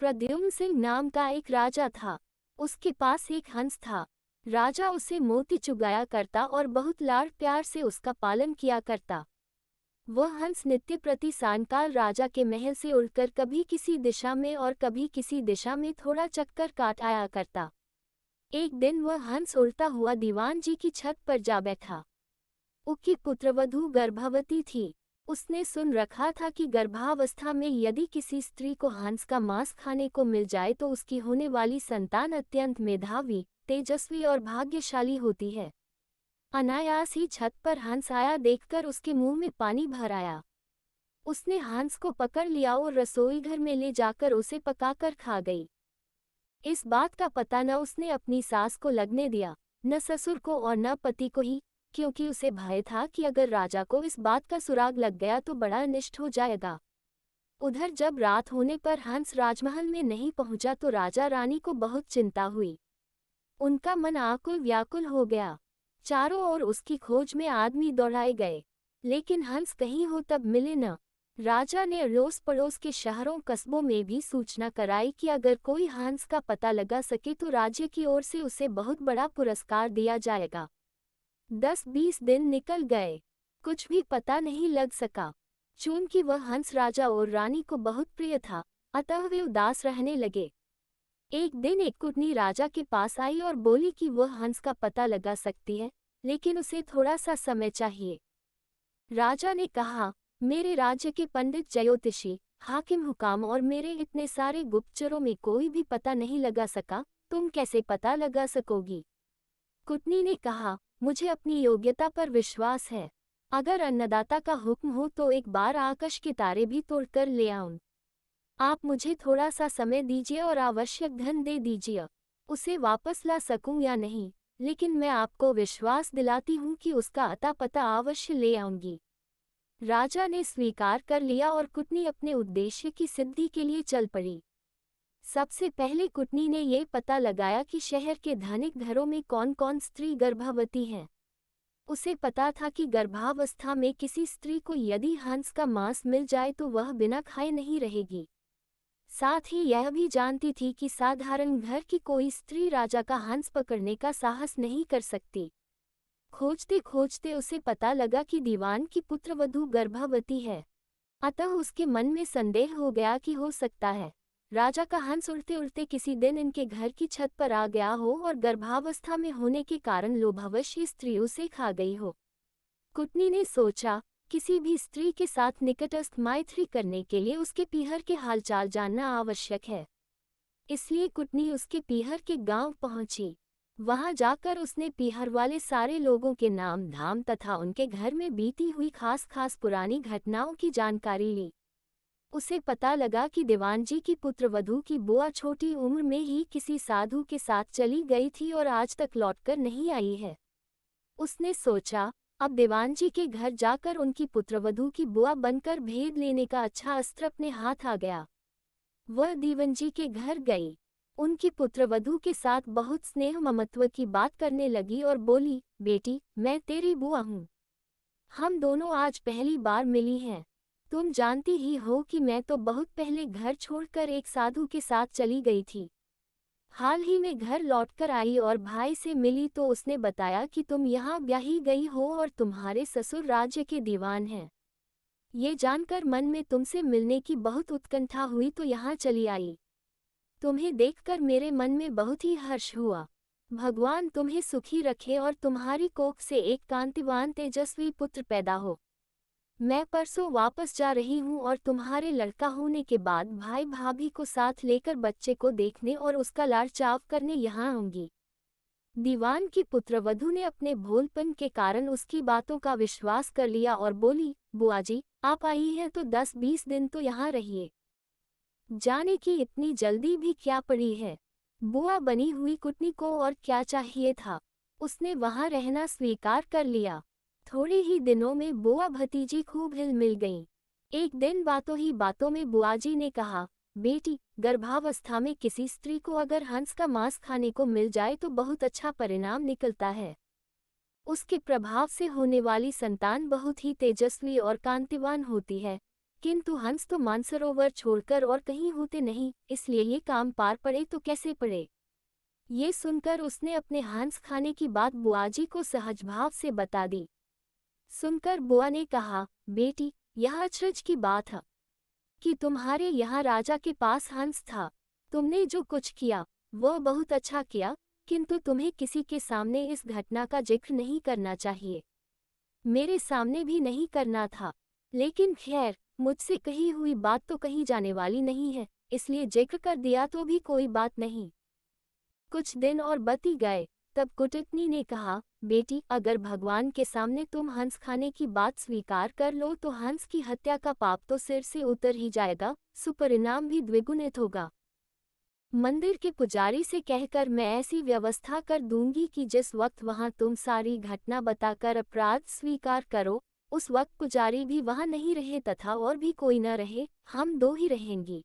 प्रद्युम्न सिंह नाम का एक राजा था। उसके पास एक हंस था। राजा उसे मोती चुगाया करता और बहुत लाड़ प्यार से उसका पालन किया करता। वह हंस नित्य प्रति सायंकाल राजा के महल से उड़कर कभी किसी दिशा में और कभी किसी दिशा में थोड़ा चक्कर काट आया करता। एक दिन वह हंस उड़ता हुआ दीवान जी की छत पर जा बैठा। उसकी पुत्रवधू गर्भवती थी। उसने सुन रखा था कि गर्भावस्था में यदि किसी स्त्री को हंस का मांस खाने को मिल जाए तो उसकी होने वाली संतान अत्यंत मेधावी, तेजस्वी और भाग्यशाली होती है। अनायास ही छत पर हंस आया देखकर उसके मुंह में पानी भर आया। उसने हंस को पकड़ लिया और रसोई घर में ले जाकर उसे पकाकर खा गई। इस बात का पता न उसने अपनी सास को लगने दिया, न ससुर को और न पति को ही, क्योंकि उसे भय था कि अगर राजा को इस बात का सुराग लग गया तो बड़ा अनिष्ट हो जाएगा। उधर जब रात होने पर हंस राजमहल में नहीं पहुंचा तो राजा रानी को बहुत चिंता हुई। उनका मन आकुल व्याकुल हो गया। चारों ओर उसकी खोज में आदमी दौड़ाए गए, लेकिन हंस कहीं हो तब मिले न। राजा ने अड़ोस पड़ोस के शहरों कस्बों में भी सूचना कराई कि अगर कोई हंस का पता लगा सके तो राज्य की ओर से उसे बहुत बड़ा पुरस्कार दिया जाएगा। 10-20 दिन निकल गए, कुछ भी पता नहीं लग सका। चूंकि वह हंस राजा और रानी को बहुत प्रिय था, अतः वे उदास रहने लगे। एक दिन एक कुटनी राजा के पास आई और बोली कि वह हंस का पता लगा सकती है, लेकिन उसे थोड़ा सा समय चाहिए। राजा ने कहा, मेरे राज्य के पंडित, ज्योतिषी, हाकिम, हुकाम और मेरे इतने सारे गुप्तचरों में कोई भी पता नहीं लगा सका, तुम कैसे पता लगा सकोगी? कुटनी ने कहा, मुझे अपनी योग्यता पर विश्वास है। अगर अन्नदाता का हुक्म हो तो एक बार आकाश के तारे भी तोड़कर ले आऊं। आप मुझे थोड़ा सा समय दीजिए और आवश्यक धन दे दीजिए। उसे वापस ला सकूं या नहीं, लेकिन मैं आपको विश्वास दिलाती हूं कि उसका अता पता अवश्य ले आऊंगी। राजा ने स्वीकार कर लिया और कुटनी अपने उद्देश्य की सिद्धि के लिए चल पड़ी। सबसे पहले कुटनी ने ये पता लगाया कि शहर के धनिक घरों में कौन कौन स्त्री गर्भवती हैं। उसे पता था कि गर्भावस्था में किसी स्त्री को यदि हंस का मांस मिल जाए तो वह बिना खाए नहीं रहेगी। साथ ही यह भी जानती थी कि साधारण घर की कोई स्त्री राजा का हंस पकड़ने का साहस नहीं कर सकती। खोजते खोजते उसे पता लगा कि दीवान की पुत्रवधू गर्भवती है। अतः उसके मन में संदेह हो गया कि हो सकता है राजा का हंस उड़ते उड़ते किसी दिन इनके घर की छत पर आ गया हो और गर्भावस्था में होने के कारण लोभावश ये स्त्री उसे खा गई हो। कुटनी ने सोचा, किसी भी स्त्री के साथ निकटस्थ मैत्री करने के लिए उसके पीहर के हालचाल जानना आवश्यक है। इसलिए कुटनी उसके पीहर के गांव पहुंची। वहां जाकर उसने पीहर वाले सारे लोगों के नाम धाम तथा उनके घर में बीती हुई खास खास पुरानी घटनाओं की जानकारी ली। उसे पता लगा कि दीवान जी की पुत्रवधू की बुआ छोटी उम्र में ही किसी साधु के साथ चली गई थी और आज तक लौटकर नहीं आई है। उसने सोचा, अब दीवान जी के घर जाकर उनकी पुत्रवधू की बुआ बनकर भेद लेने का अच्छा अस्त्र अपने हाथ आ गया। वह दीवान जी के घर गई। उनकी पुत्रवधू के साथ बहुत स्नेह ममत्व की बात करने लगी और बोली, बेटी, मैं तेरी बुआ हूँ। हम दोनों आज पहली बार मिली हैं। तुम जानती ही हो कि मैं तो बहुत पहले घर छोड़कर एक साधु के साथ चली गई थी। हाल ही में घर लौटकर आई और भाई से मिली तो उसने बताया कि तुम यहाँ ब्याही गई हो और तुम्हारे ससुर राज्य के दीवान हैं। ये जानकर मन में तुमसे मिलने की बहुत उत्कंठा हुई तो यहाँ चली आई। तुम्हें देखकर मेरे मन में बहुत ही हर्ष हुआ। भगवान तुम्हें सुखी रखे और तुम्हारी कोख से एक कांतिवान तेजस्वी पुत्र पैदा हो। मैं परसों वापस जा रही हूँ और तुम्हारे लड़का होने के बाद भाई भाभी को साथ लेकर बच्चे को देखने और उसका लाड़ चाव करने यहाँ आऊंगी। दीवान की पुत्रवधू ने अपने भोलपन के कारण उसकी बातों का विश्वास कर लिया और बोली, बुआ जी, आप आई हैं तो 10-20 दिन तो यहाँ रहिए। जाने की इतनी जल्दी भी क्या पड़ी है? बुआ बनी हुई कुटनी को और क्या चाहिए था? उसने वहाँ रहना स्वीकार कर लिया। थोड़े ही दिनों में बुआ भतीजी खूब हिल मिल गईं। एक दिन बातों ही बातों में बुआजी ने कहा, बेटी, गर्भावस्था में किसी स्त्री को अगर हंस का मांस खाने को मिल जाए तो बहुत अच्छा परिणाम निकलता है। उसके प्रभाव से होने वाली संतान बहुत ही तेजस्वी और कांतिवान होती है। किंतु हंस तो मानसरोवर छोड़कर और कहीं होते नहीं, इसलिए ये काम पार पड़े तो कैसे पड़े। ये सुनकर उसने अपने हंस खाने की बात बुआजी को सहज भाव से बता दी। सुनकर बुआ ने कहा, बेटी, यह अचरज की बात है कि तुम्हारे यहाँ राजा के पास हंस था। तुमने जो कुछ किया वह बहुत अच्छा किया, किंतु तुम्हें किसी के सामने इस घटना का जिक्र नहीं करना चाहिए। मेरे सामने भी नहीं करना था, लेकिन खैर, मुझसे कही हुई बात तो कही जाने वाली नहीं है, इसलिए जिक्र कर दिया तो भी कोई बात नहीं। कुछ दिन और बती गए, तब कुटुतनी ने कहा, बेटी, अगर भगवान के सामने तुम हंस खाने की बात स्वीकार कर लो तो हंस की हत्या का पाप तो सिर से उतर ही जाएगा, सुपरिणाम भी द्विगुणित होगा। मंदिर के पुजारी से कहकर मैं ऐसी व्यवस्था कर दूंगी कि जिस वक्त वहां तुम सारी घटना बताकर अपराध स्वीकार करो, उस वक्त पुजारी भी वहां नहीं रहे तथा और भी कोई न रहे, हम दो ही रहेंगी।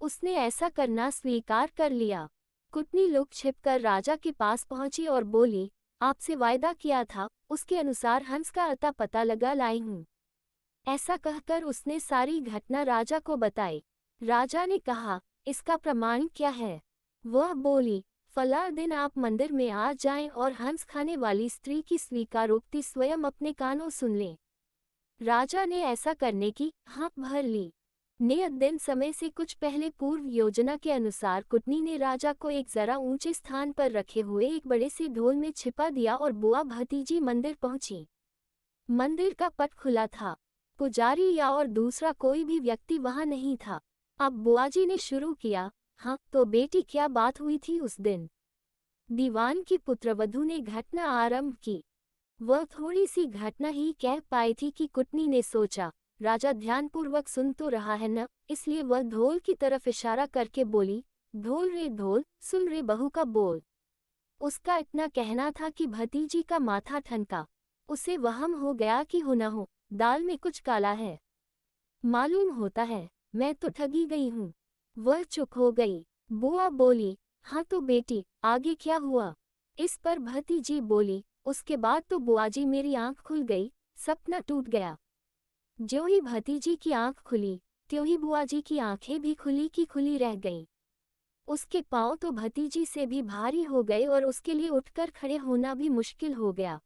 उसने ऐसा करना स्वीकार कर लिया। कुटनी लुक छिपकर राजा के पास पहुंची और बोली, आपसे वायदा किया था, उसके अनुसार हंस का अता पता लगा लाई हूं। ऐसा कहकर उसने सारी घटना राजा को बताई। राजा ने कहा, इसका प्रमाण क्या है। वह बोली, फला दिन आप मंदिर में आ जाएं और हंस खाने वाली स्त्री की स्वीकारोक्ति स्वयं अपने कानों सुन लें। राजा ने ऐसा करने की हाँक भर ली। नियत दिन समय से कुछ पहले पूर्व योजना के अनुसार कुटनी ने राजा को एक जरा ऊंचे स्थान पर रखे हुए एक बड़े से ढोल में छिपा दिया और बुआ भतीजी मंदिर पहुंची। मंदिर का पट खुला था। पुजारी या और दूसरा कोई भी व्यक्ति वहां नहीं था। अब बुआजी ने शुरू किया, हाँ तो बेटी, क्या बात हुई थी उस दिन। दीवान की पुत्रवधू ने घटना आरंभ की। वह थोड़ी सी घटना ही कह पाई थी कि कुटनी ने सोचा, राजा ध्यानपूर्वक सुन तो रहा है न, इसलिए वह ढोल की तरफ इशारा करके बोली, ढोल रे ढोल, सुन रे बहू का बोल। उसका इतना कहना था कि भतीजी का माथा ठनका। उसे वहम हो गया कि हो न हो, दाल में कुछ काला है। मालूम होता है, मैं तो ठगी गई हूँ। वह चुप हो गई। बुआ बोली, हाँ तो बेटी, आगे क्या हुआ। इस पर भतीजी बोली, उसके बाद तो बुआजी मेरी आंख खुल गई, सपना टूट गया। ज्यों ही भतीजी की आंख खुली, त्यों ही बुआजी की आंखें भी खुली की खुली रह गईं। उसके पांव तो भतीजी से भी भारी हो गए और उसके लिए उठकर खड़े होना भी मुश्किल हो गया।